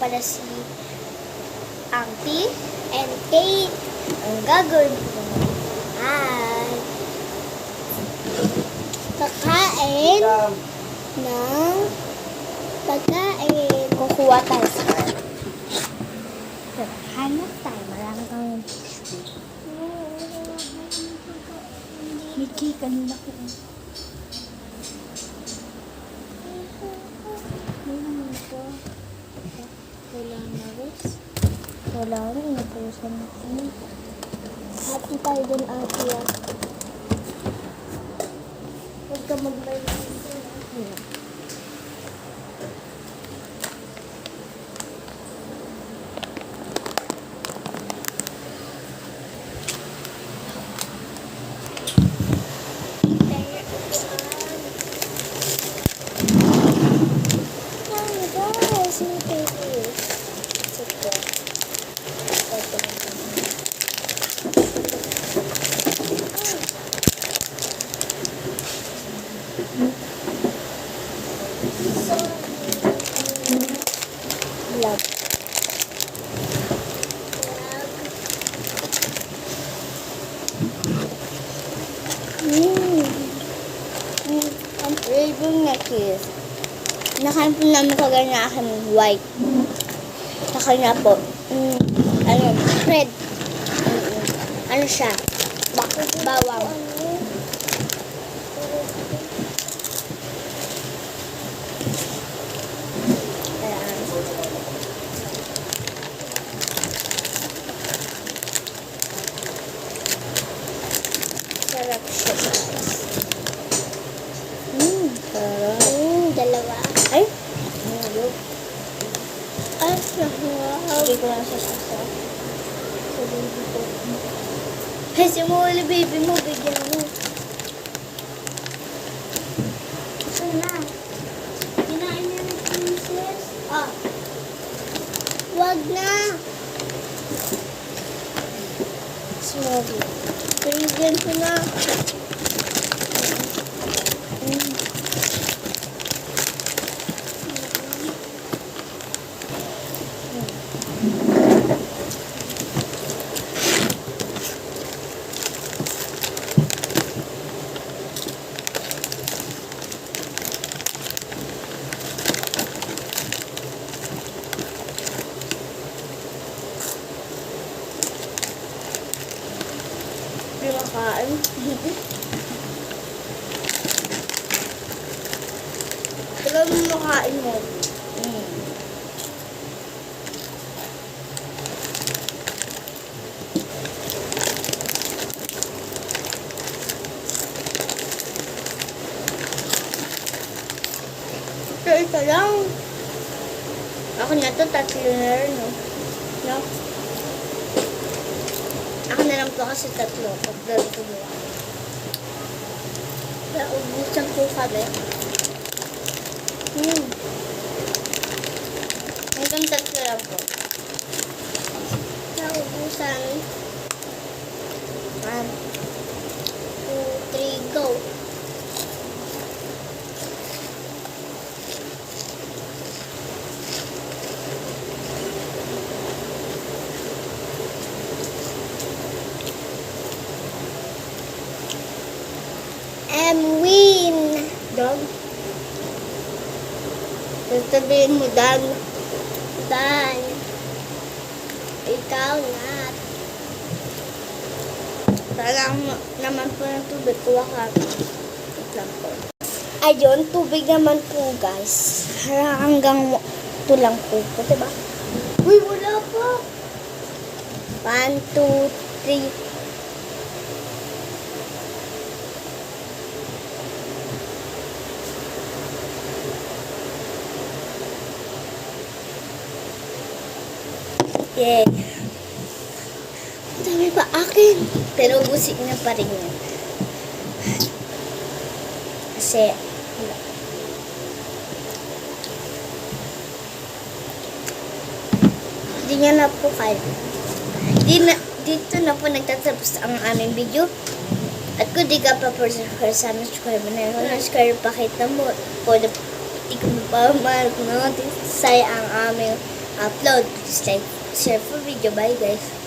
pala si Auntie and Kate. Ang gagawin ko ay kakain ng pagkain. Kukuha tayo sa hanap tayo. Marami kang Mickey, kanina ko. Wala na rin. Wala rin. Napusan natin. Happy tayo dun, ate. Huwag ka mag-bye. Love. Ang flavor na kiss. Nakain po namin kagaya na aking white. Saka na po. Red. Ano siya? Bawang. Sarap siya, guys. Sarap. Dalawa. Ay? Ay, sarap. Hindi ko lang siya sasa. Sa baby ko. Kasi mo wala baby mo, bigyan mo. Ito na. Kinain na ng princess. Wag na. Sorry. Bigyan ko na. Hindi makain. Alam mo makain mo. Ito, isa lang. Ako na to, tatlo na rin, no? No? Ako na lang to kasi tatlo. Pagdalo ko mo. Kaya ubusan ko kami. Hanggang tatlo lang po. Kaya ubusan. 1, 2, 3, go. Win! Dog? Sasabihin mo, Dan. Dan. Ikaw na. Talang naman po ng tubig. Kuha ka. Lang po. Ayun, tubig naman po, guys. Hanggang ito lang po. Diba? Uy, wala pa. 1, 2, 3. Yeah. Dami pa akin. Pero busik na pa rin yun. Kasi, hindi niya na po kaya. Dito na po nagtatapos ang aming video. At kung di ka pa sa aming subscribe na yun, subscribe pakita mo. Kung di ka pa mag-notice ang aming upload. Please like, share for video. Bye guys.